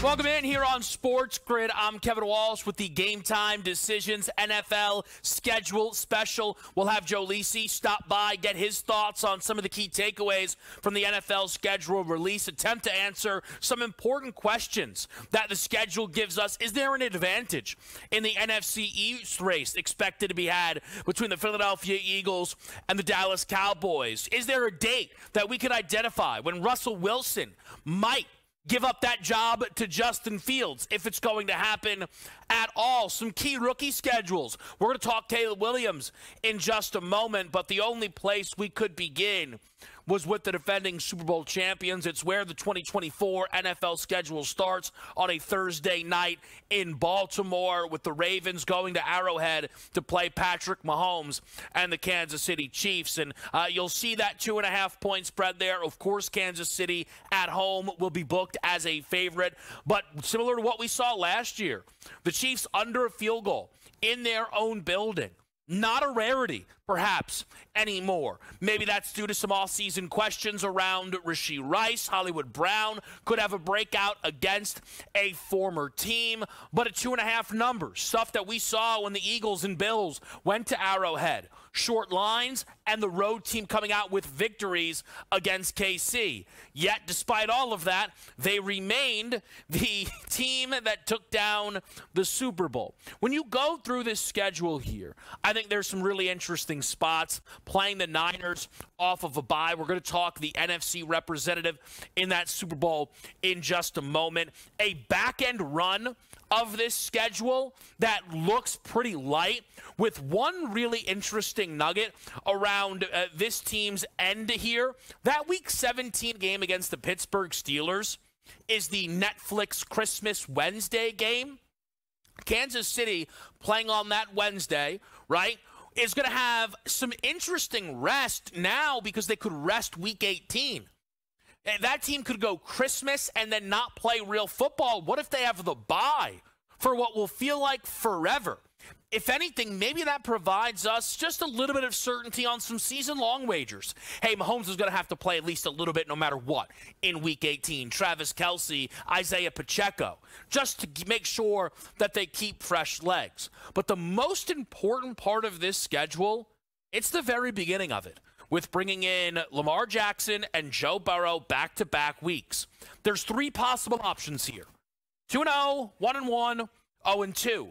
Welcome in here on SportsGrid. I'm Kevin Walsh with the Game Time Decisions NFL Schedule Special. We'll have Joe Lisi stop by, get his thoughts on some of the key takeaways from the NFL schedule release, attempt to answer some important questions that the schedule gives us. Is there an advantage in the NFC East race expected to be had between the Philadelphia Eagles and the Dallas Cowboys? Is there a date that we could identify when Russell Wilson might give up that job to Justin Fields, if it's going to happen at all? Some key rookie schedules. We're going to talk Caleb Williams in just a moment, but the only place we could begin was with the defending Super Bowl champions. It's where the 2024 NFL schedule starts on a Thursday night in Baltimore, with the Ravens going to Arrowhead to play Patrick Mahomes and the Kansas City Chiefs. And you'll see that 2.5-point spread there. Of course, Kansas City at home will be booked as a favorite, but similar to what we saw last year, the Chiefs under a field goal in their own building. Not a rarity, perhaps, anymore. Maybe that's due to some off-season questions around Rashee Rice. Hollywood Brown could have a breakout against a former team. But a 2.5 number, stuff that we saw when the Eagles and Bills went to Arrowhead. Short lines and the road team coming out with victories against KC. Yet, despite all of that, they remained the team that took down the Super Bowl. When you go through this schedule here, I think there's some really interesting spots. Playing the Niners off of a bye. We're going to talk the NFC representative in that Super Bowl in just a moment. A back-end run of this schedule that looks pretty light, with one really interesting nugget around this team's end here. That Week 17 game against the Pittsburgh Steelers is the Netflix Christmas Wednesday game. Kansas City playing on that Wednesday, right, is going to have some interesting rest now because they could rest Week 18. That team could go Christmas and then not play real football. What if they have the bye for what will feel like forever? If anything, maybe that provides us just a little bit of certainty on some season-long wagers. Hey, Mahomes is going to have to play at least a little bit no matter what in Week 18. Travis Kelce, Isaiah Pacheco, just to make sure that they keep fresh legs. But the most important part of this schedule, it's the very beginning of it, with bringing in Lamar Jackson and Joe Burrow back-to-back weeks. There's 3 possible options here: 2-0, 1-1, 0-2.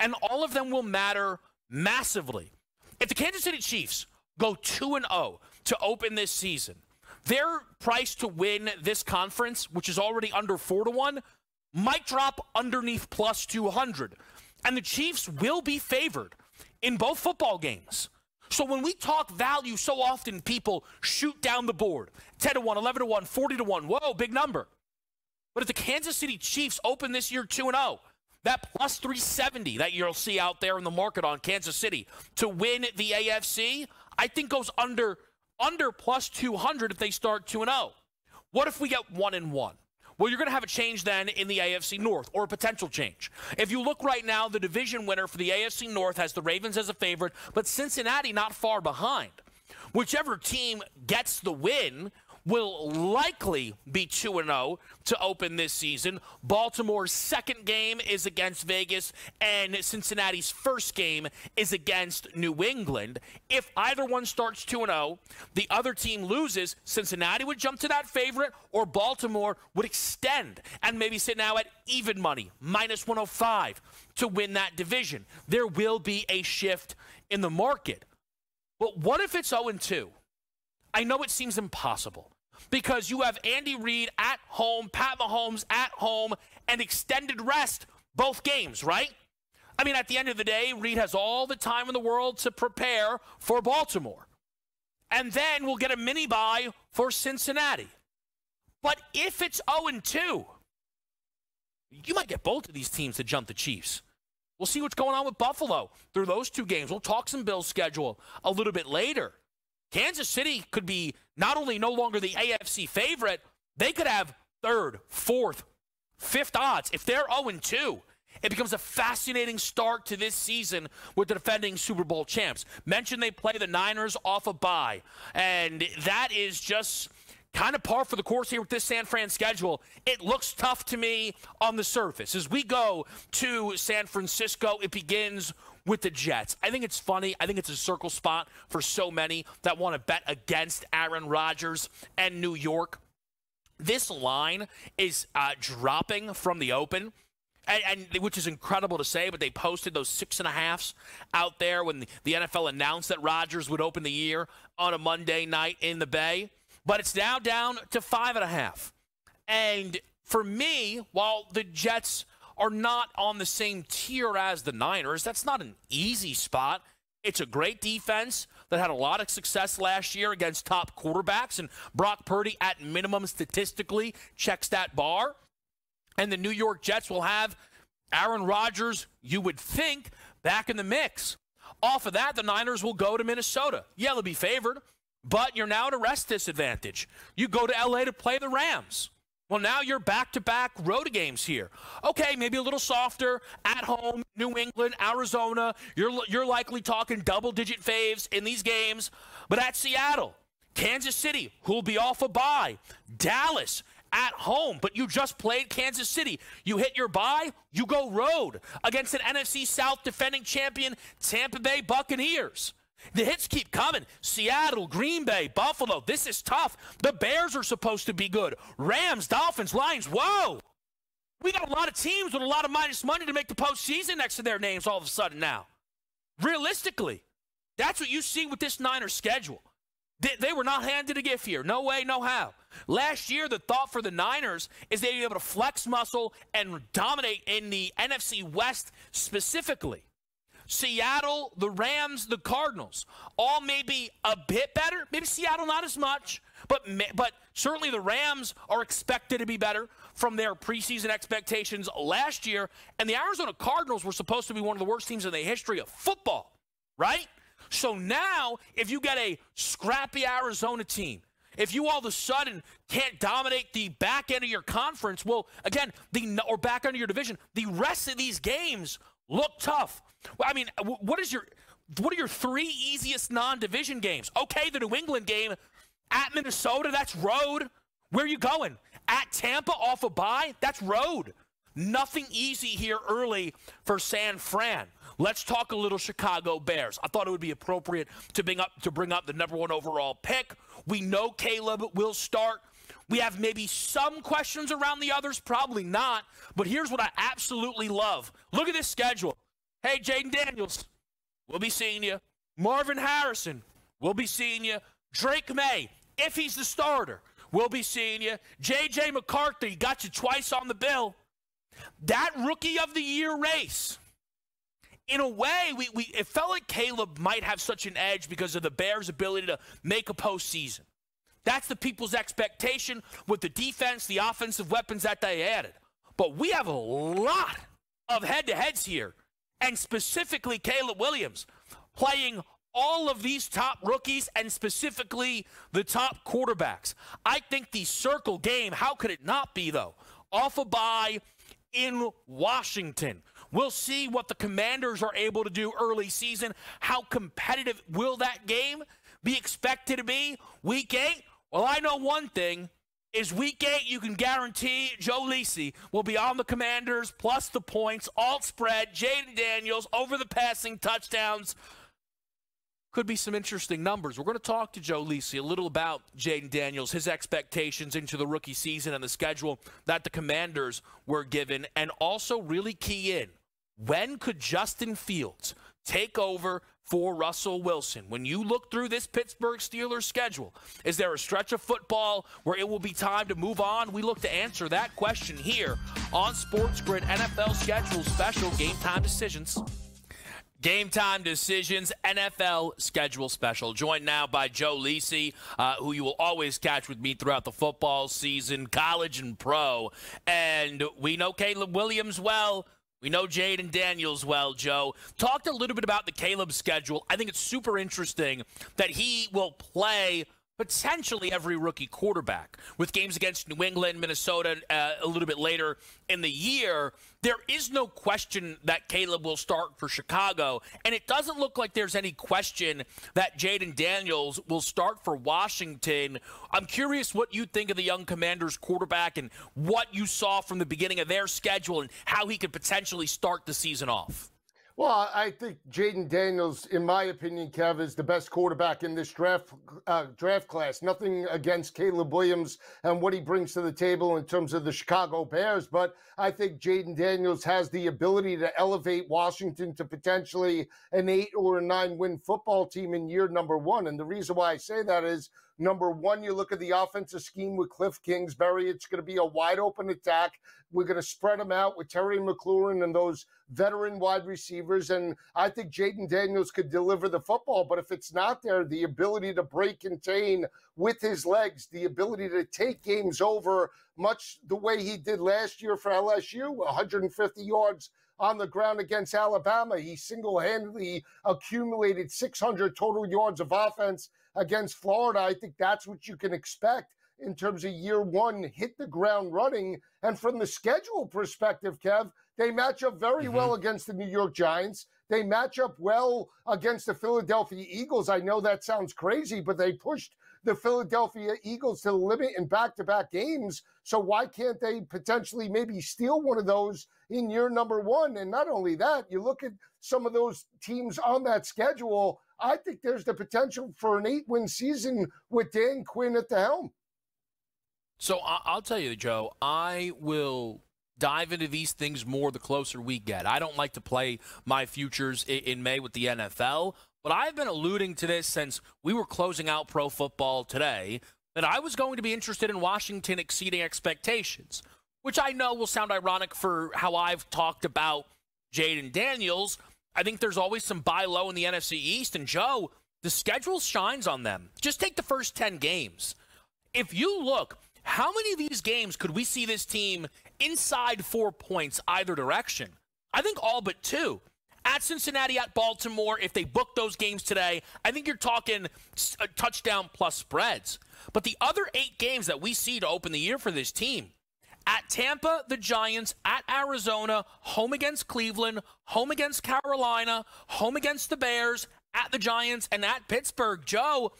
And all of them will matter massively. If the Kansas City Chiefs go 2-0 to open this season, their price to win this conference, which is already under 4-1, might drop underneath plus 200. And the Chiefs will be favored in both football games. So when we talk value, so often people shoot down the board. 10-1, 11-1, 40-1. Whoa, big number. But if the Kansas City Chiefs open this year 2-0, that plus 370 that you'll see out there in the market on Kansas City to win the AFC, I think goes under plus 200 if they start 2-0. What if we get 1-1? Well, you're going to have a change then in the AFC North, or a potential change. If you look right now, the division winner for the AFC North has the Ravens as a favorite, but Cincinnati not far behind. Whichever team gets the win will likely be 2-0 to open this season. Baltimore's second game is against Vegas, and Cincinnati's first game is against New England. If either one starts 2-0, the other team loses, Cincinnati would jump to that favorite, or Baltimore would extend and maybe sit now at even money, minus 105, to win that division. There will be a shift in the market. But what if it's 0-2? I know it seems impossible because you have Andy Reid at home, Pat Mahomes at home, and extended rest both games, right? I mean, at the end of the day, Reid has all the time in the world to prepare for Baltimore. And then we'll get a mini bye for Cincinnati. But if it's 0-2, you might get both of these teams to jump the Chiefs. We'll see what's going on with Buffalo through those 2 games. We'll talk some Bills schedule a little bit later. Kansas City could be not only no longer the AFC favorite, they could have 3rd, 4th, 5th odds. If they're 0-2, it becomes a fascinating start to this season with the defending Super Bowl champs. Mentioned they play the Niners off a bye, and that is just kind of par for the course here with this San Fran schedule. It looks tough to me on the surface. As we go to San Francisco, it begins with the Jets. I think it's funny. I think it's a circle spot for so many that want to bet against Aaron Rodgers and New York. This line is dropping from the open, and which is incredible to say, but they posted those 6.5s out there when the NFL announced that Rodgers would open the year on a Monday night in the Bay. But it's now down to 5.5. And for me, while the Jets are not on the same tier as the Niners, that's not an easy spot. It's a great defense that had a lot of success last year against top quarterbacks, and Brock Purdy, at minimum statistically, checks that bar. And the New York Jets will have Aaron Rodgers, you would think, back in the mix. Off of that, the Niners will go to Minnesota. Yeah, they'll be favored, but you're now at a rest disadvantage. You go to L.A. to play the Rams. Well, now you're back-to-back road games here. Okay, maybe a little softer at home, New England, Arizona. You're likely talking double-digit faves in these games. But at Seattle, Kansas City, who'll be off a bye, Dallas at home, but you just played Kansas City. You hit your bye, you go road against an NFC South defending champion, Tampa Bay Buccaneers. The hits keep coming. Seattle, Green Bay, Buffalo. This is tough. The Bears are supposed to be good. Rams, Dolphins, Lions. Whoa! We got a lot of teams with a lot of minus money to make the postseason next to their names all of a sudden now. Realistically, that's what you see with this Niners schedule. They were not handed a gift here. No way, no how. Last year, the thought for the Niners is they'd be able to flex muscle and dominate in the NFC West specifically. Seattle, the Rams, the Cardinals, all maybe a bit better. Maybe Seattle not as much, but certainly the Rams are expected to be better from their preseason expectations last year. And the Arizona Cardinals were supposed to be one of the worst teams in the history of football, right? So now, if you get a scrappy Arizona team, if you all of a sudden can't dominate the back end of your conference, well, again, or back end of your division, the rest of these games look tough. I mean, what are your 3 easiest non-division games? Okay, the New England game at Minnesota, that's road. Where are you going? At Tampa off a bye, that's road. Nothing easy here early for San Fran. Let's talk a little Chicago Bears. I thought it would be appropriate to bring up the number 1 overall pick. We know Caleb will start. We have maybe some questions around the others, probably not. But here's what I absolutely love. Look at this schedule. Hey, Jaden Daniels, we'll be seeing you. Marvin Harrison, we'll be seeing you. Drake May, if he's the starter, we'll be seeing you. J.J. McCarthy got you twice on the bill. That Rookie of the Year race, in a way, it felt like Caleb might have such an edge because of the Bears' ability to make a postseason. That's the people's expectation with the defense, the offensive weapons that they added. But we have a lot of head-to-heads here, and specifically Caleb Williams playing all of these top rookies and specifically the top quarterbacks. I think the circle game, how could it not be, though? Off a bye in Washington. We'll see what the Commanders are able to do early season. How competitive will that game be expected to be? Week 8? Well, I know one thing. Is week 8, you can guarantee Joe Lisi will be on the Commanders, plus the points, alt spread, Jaden Daniels, over the passing touchdowns. Could be some interesting numbers. We're going to talk to Joe Lisi a little about Jaden Daniels, his expectations into the rookie season and the schedule that the Commanders were given, and also really key in, when could Justin Fields take over for Russell Wilson? When you look through this Pittsburgh Steelers schedule, is there a stretch of football where it will be time to move on? We look to answer that question here on SportsGrid NFL Schedule Special Game Time Decisions. Game Time Decisions, NFL Schedule Special. Joined now by Joe Lisi, who you will always catch with me throughout the football season, college and pro. And we know Caleb Williams well. We know Jaden Daniels well, Joe. Talked a little bit about the Caleb schedule. I think it's super interesting that he will play potentially every rookie quarterback. With games against New England, Minnesota a little bit later in the year, there is no question that Caleb will start for Chicago, and it doesn't look like there's any question that Jaden Daniels will start for Washington. I'm curious what you think of the young Commanders quarterback and what you saw from the beginning of their schedule and how he could potentially start the season off. Well, I think Jaden Daniels, in my opinion, Kev, is the best quarterback in this draft class. Nothing against Caleb Williams and what he brings to the table in terms of the Chicago Bears, but I think Jaden Daniels has the ability to elevate Washington to potentially an 8 or a 9-win football team in year number 1. And the reason why I say that is, number 1, you look at the offensive scheme with Cliff Kingsbury. It's going to be a wide-open attack. We're going to spread them out with Terry McLaurin and those veteran wide receivers. And I think Jaden Daniels could deliver the football. But if it's not there, the ability to break contain with his legs, the ability to take games over, much the way he did last year for LSU, 150 yards on the ground against Alabama. He single-handedly accumulated 600 total yards of offense against Florida. I think that's what you can expect in terms of year 1, hit the ground running. And from the schedule perspective, Kev, they match up very well against the New York Giants. They match up well against the Philadelphia Eagles. I know that sounds crazy, but they pushed the Philadelphia Eagles to the limit in back-to-back games. So why can't they potentially maybe steal one of those in year number 1? And not only that, you look at some of those teams on that schedule, I think there's the potential for an 8-win season with Dan Quinn at the helm. So I'll tell you, Joe, I will dive into these things more the closer we get. I don't like to play my futures in May with the NFL, but I've been alluding to this since we were closing out pro football today, that I was going to be interested in Washington exceeding expectations, which I know will sound ironic for how I've talked about Jaden Daniels. I think there's always some buy low in the NFC East, and Joe, the schedule shines on them. Just take the first 10 games. If you look, how many of these games could we see this team inside 4 points either direction? I think all but 2. At Cincinnati, at Baltimore, if they book those games today, I think you're talking a touchdown plus spreads. But the other 8 games that we see to open the year for this team, at Tampa, the Giants, at Arizona, home against Cleveland, home against Carolina, home against the Bears, at the Giants, and at Pittsburgh. Joe,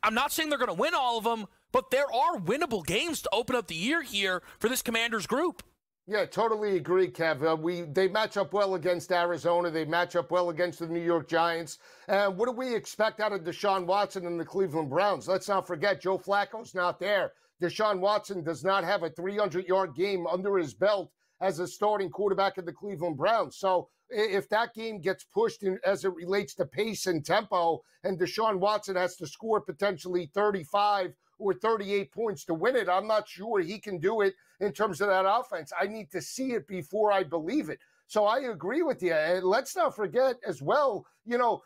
I'm not saying they're going to win all of them, but there are winnable games to open up the year here for this Commanders group. Yeah, totally agree, Kev. They match up well against Arizona. They match up well against the New York Giants. And what do we expect out of Deshaun Watson and the Cleveland Browns? Let's not forget, Joe Flacco's not there. Deshaun Watson does not have a 300-yard game under his belt as a starting quarterback of the Cleveland Browns. So if that game gets pushed in, as it relates to pace and tempo, and Deshaun Watson has to score potentially 35 or 38 points to win it, I'm not sure he can do it in terms of that offense. I need to see it before I believe it. So I agree with you. And let's not forget as well,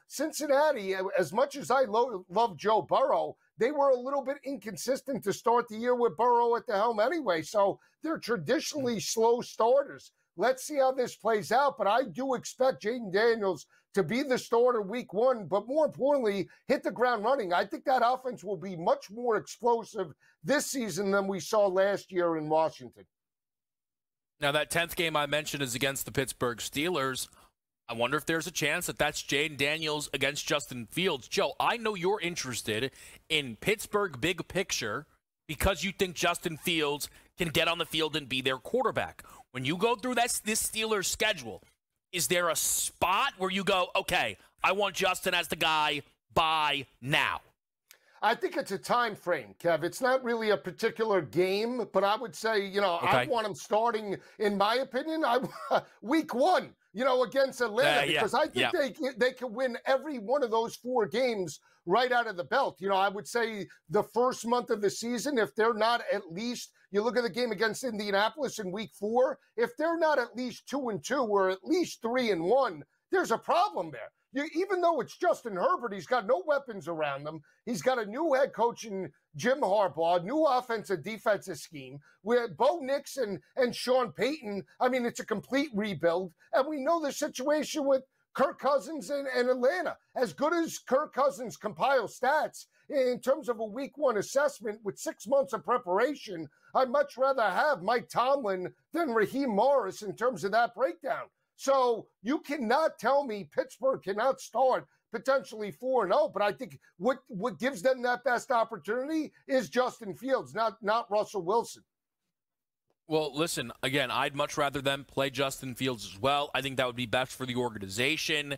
Cincinnati, as much as I love Joe Burrow, they were a little bit inconsistent to start the year with Burrow at the helm anyway. So they're traditionally slow starters. Let's see how this plays out. But I do expect Jaden Daniels to be the starter week 1, but more importantly, hit the ground running. I think that offense will be much more explosive this season than we saw last year in Washington. Now, that 10th game I mentioned is against the Pittsburgh Steelers. I wonder if there's a chance that that's Jaden Daniels against Justin Fields. Joe, I know you're interested in Pittsburgh big picture because you think Justin Fields can get on the field and be their quarterback. When you go through this Steelers schedule, is there a spot where you go, okay, I want Justin as the guy by now? I think it's a time frame, Kev. It's not really a particular game, but I would say, okay, I want him starting, in my opinion, week 1, against Atlanta, because I think they can win every one of those 4 games right out of the belt. I would say the first month of the season, if they're not at least, you look at the game against Indianapolis in week 4, if they're not at least 2-2 or at least 3-1, there's a problem there. Even though it's Justin Herbert, he's got no weapons around him. He's got a new head coach in Jim Harbaugh, new offensive defensive scheme. With Bo Nix and Sean Payton, it's a complete rebuild. And we know the situation with Kirk Cousins and Atlanta. As good as Kirk Cousins compiles stats, in terms of a week one assessment with 6 months of preparation, I'd much rather have Mike Tomlin than Raheem Morris in terms of that breakdown. So you cannot tell me Pittsburgh cannot start potentially 4-0, but I think what gives them that best opportunity is Justin Fields, not Russell Wilson. Well, listen, again, I'd much rather them play Justin Fields as well. I think that would be best for the organization.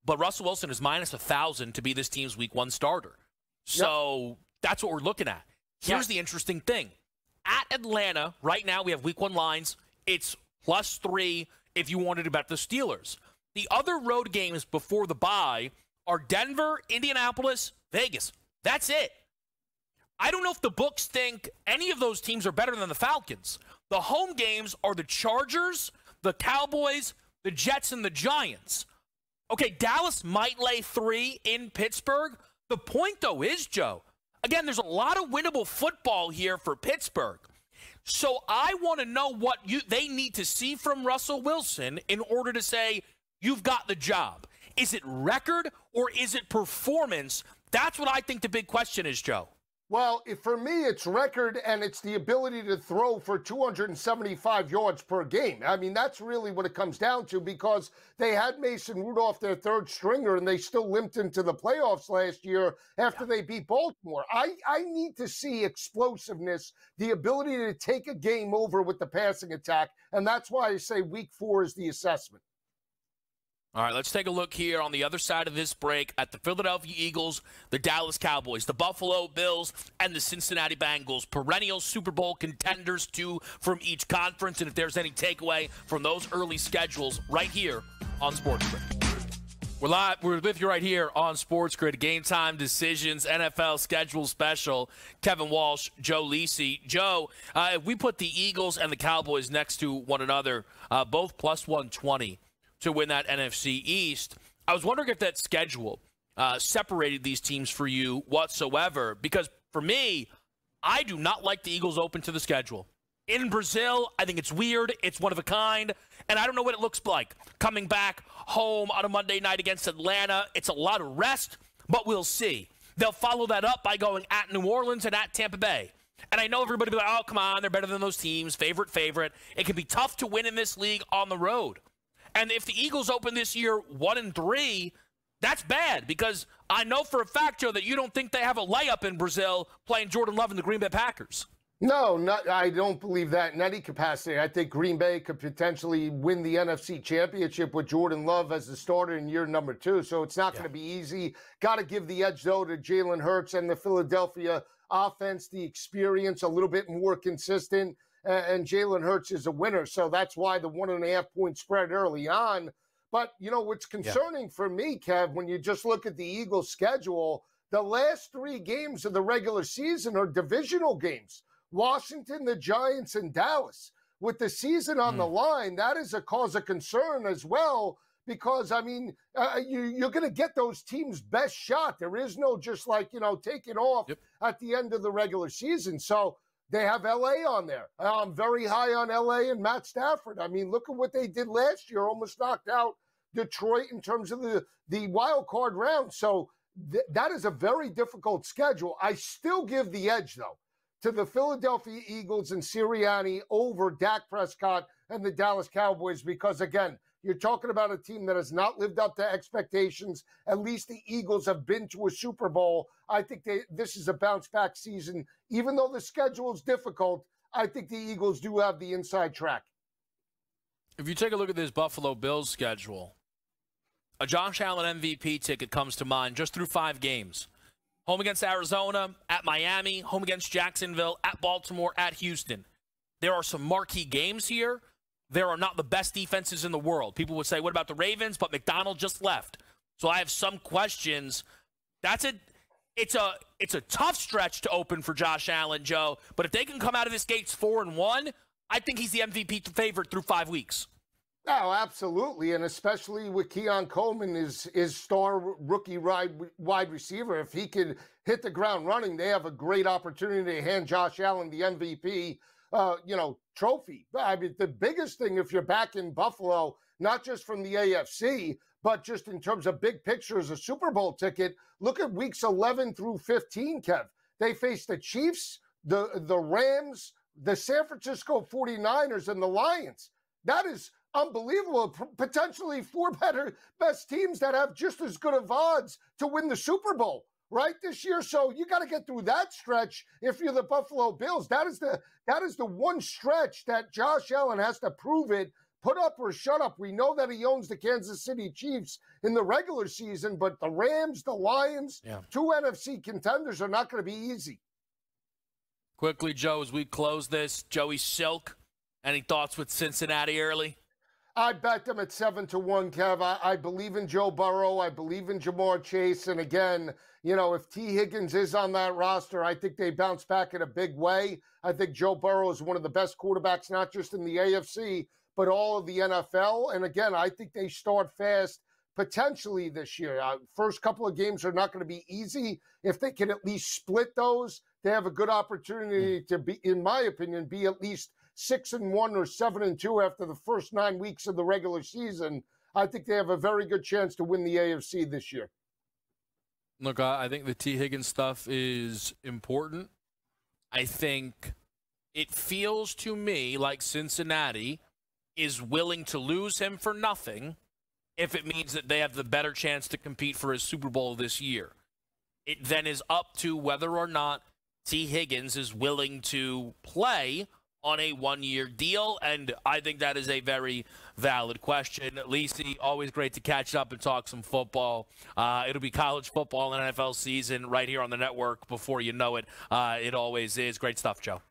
But Russell Wilson is minus 1,000 to be this team's week one starter. So that's what we're looking at. Here's the interesting thing. At Atlanta, right now we have week one lines. It's +3 if you wanted to bet the Steelers. The other road games before the bye are Denver, Indianapolis, Vegas. That's it. I don't know if the books think any of those teams are better than the Falcons. The home games are the Chargers, the Cowboys, the Jets, and the Giants. Okay, Dallas might lay 3 in Pittsburgh. The point, though, is, Joe, again, there's a lot of winnable football here for Pittsburgh. So I want to know what they need to see from Russell Wilson in order to say, you've got the job. Is it record or is it performance? That's what I think the big question is, Joe. Well, for me, it's record, and it's the ability to throw for 275 yards per game. I mean, that's really what it comes down to, because they had Mason Rudolph, their third stringer, and they still limped into the playoffs last year after they beat Baltimore. I need to see explosiveness, the ability to take a game over with the passing attack, and that's why I say week 4 is the assessment. All right, let's take a look here on the other side of this break at the Philadelphia Eagles, the Dallas Cowboys, the Buffalo Bills, and the Cincinnati Bengals, perennial Super Bowl contenders, 2 from each conference. And if there's any takeaway from those early schedules, right here on SportsGrid. We're live. We're with you right here on SportsGrid. Game time decisions, NFL schedule special. Kevin Walsh, Joe Lisi. Joe, if we put the Eagles and the Cowboys next to one another, both +120. To win that NFC East. I was wondering if that schedule separated these teams for you whatsoever, because for me, I do not like the Eagles open to the schedule. In Brazil, I think it's weird. It's one of a kind, and I don't know what it looks like. Coming back home on a Monday night against Atlanta, it's a lot of rest, but we'll see. They'll follow that up by going at New Orleans and at Tampa Bay. And I know everybody will be like, oh, come on, they're better than those teams. Favorite. It can be tough to win in this league on the road. And if the Eagles open this year 1-3, that's bad, because I know for a fact, Joe, that you don't think they have a layup in Brazil playing Jordan Love and the Green Bay Packers. No, I don't believe that in any capacity. I think Green Bay could potentially win the NFC Championship with Jordan Love as the starter in year number 2. So it's not going to be easy. Got to give the edge, though, to Jalen Hurts and the Philadelphia offense, the experience, a little bit more consistent. And Jalen Hurts is a winner. So that's why the 1.5-point spread early on. But, you know, what's concerning for me, Kev, when you just look at the Eagles' schedule, the last 3 games of the regular season are divisional games. Washington, the Giants, and Dallas. With the season on the line, that is a cause of concern as well, because, I mean, you're going to get those teams' best shot. There is no just like, you know, taking off at the end of the regular season. So they have L.A. on there. I'm very high on L.A. and Matt Stafford. I mean, look at what they did last year. Almost knocked out Detroit in terms of the wild card round. So that is a very difficult schedule. I still give the edge, though, to the Philadelphia Eagles and Sirianni over Dak Prescott and the Dallas Cowboys, because, again, you're talking about a team that has not lived up to expectations. At least the Eagles have been to a Super Bowl. I think this is a bounce-back season. Even though the schedule is difficult, I think the Eagles do have the inside track. If you take a look at this Buffalo Bills schedule, a Josh Allen MVP ticket comes to mind just through 5 games. Home against Arizona, at Miami, home against Jacksonville, at Baltimore, at Houston. There are some marquee games here. There are not the best defenses in the world. People would say, what about the Ravens? But McDonald just left. So I have some questions. It's a tough stretch to open for Josh Allen, Joe. But if they can come out of this gates 4-1, I think he's the MVP favorite through 5 weeks. Oh, absolutely, and especially with Keon Coleman, his star rookie wide receiver. If he could hit the ground running, they have a great opportunity to hand Josh Allen the MVP, trophy. I mean, the biggest thing, if you're back in Buffalo, not just from the AFC, But just in terms of big picture as a Super Bowl ticket, look at weeks 11 through 15, Kev. They faced the Chiefs, the Rams, the San Francisco 49ers, and the Lions. That is unbelievable. Potentially four best teams that have just as good of odds to win the Super Bowl, right, this year. So you got to get through that stretch if you're the Buffalo Bills. That is the one stretch that Josh Allen has to prove it. Put up or shut up. We know that he owns the Kansas City Chiefs in the regular season, but the Rams, the Lions, two NFC contenders are not going to be easy. Quickly, Joe, as we close this, Joey Silk, any thoughts with Cincinnati early? I bet them at 7-1, Kev. I believe in Joe Burrow. I believe in Jamar Chase. And again, you know, if T. Higgins is on that roster, I think they bounce back in a big way. I think Joe Burrow is one of the best quarterbacks, not just in the AFC, but all of the NFL. And again, I think they start fast potentially this year. First couple of games are not going to be easy. If they can at least split those, they have a good opportunity to be, in my opinion, be at least 6-1 or 7-2 after the first 9 weeks of the regular season. I think they have a very good chance to win the AFC this year. Look, I think the T. Higgins stuff is important. I think it feels to me like Cincinnati is willing to lose him for nothing if it means that they have the better chance to compete for a Super Bowl this year. It then is up to whether or not T. Higgins is willing to play on a one-year deal, and I think that is a very valid question. Lisi, always great to catch up and talk some football. It'll be college football and NFL season right here on the network before you know it. It always is. Great stuff, Joe.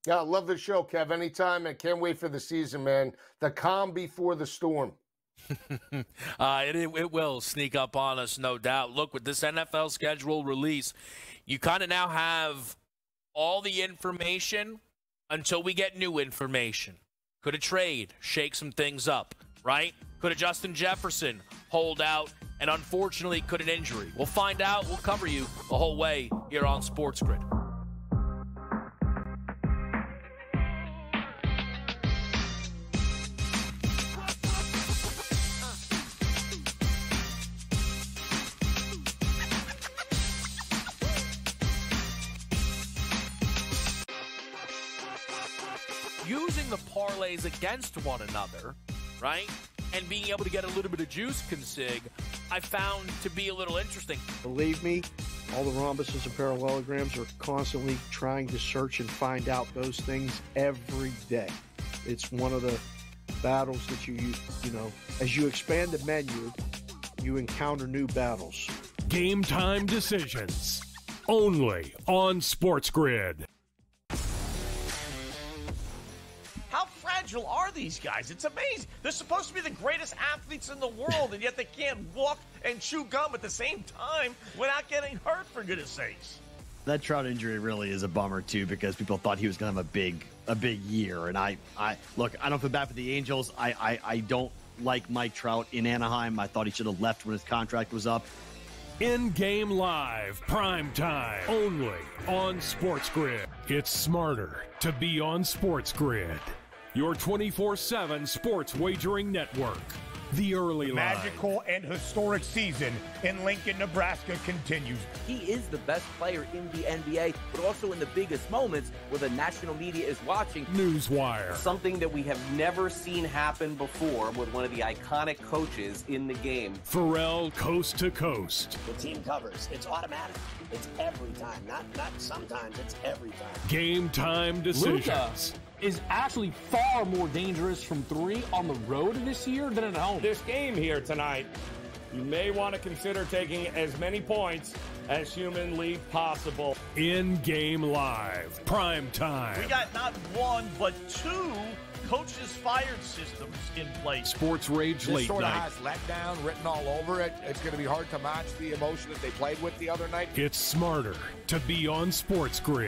Yeah, I love the show, Kev. Anytime. I can't wait for the season, man. The calm before the storm. It will sneak up on us, no doubt. Look, with this NFL schedule release, you kind of now have all the information until we get new information. Could a trade shake some things up, right? Could a Justin Jefferson hold out? And unfortunately, could an injury? We'll find out. We'll cover you the whole way here on SportsGrid. Using the parlays against one another, right, and being able to get a little bit of juice consig, I found to be a little interesting. Believe me, all the rhombuses and parallelograms are constantly trying to search and find out those things every day. It's one of the battles that you know, as you expand the menu, you encounter new battles. Game time decisions, only on SportsGrid. How fragile are these guys? It's amazing. They're supposed to be the greatest athletes in the world, and yet they can't walk and chew gum at the same time without getting hurt, for goodness sakes. That Trout injury really is a bummer, too, because people thought he was going to have a big year. And I look, I don't feel bad for the Angels. I don't like Mike Trout in Anaheim. I thought he should have left when his contract was up. In-game live, prime time, only on SportsGrid. It's smarter to be on SportsGrid. Your 24/7 sports wagering network. The early line. Magical and historic season in Lincoln, Nebraska continues. He is the best player in the NBA, but also in the biggest moments where the national media is watching. Newswire. Something that we have never seen happen before with one of the iconic coaches in the game. Pharrell, coast to coast. The team covers. It's automatic. It's every time. Not sometimes. It's every time. Game time decisions. Luka is actually far more dangerous from three on the road this year than at home. This game here tonight, you may want to consider taking as many points as humanly possible. In-game live, prime time. We got not one, but two coaches fired systems in place. Sports Rage This late sort of night. has letdown written all over it. It's going to be hard to match the emotion that they played with the other night. It's smarter to be on SportsGrid.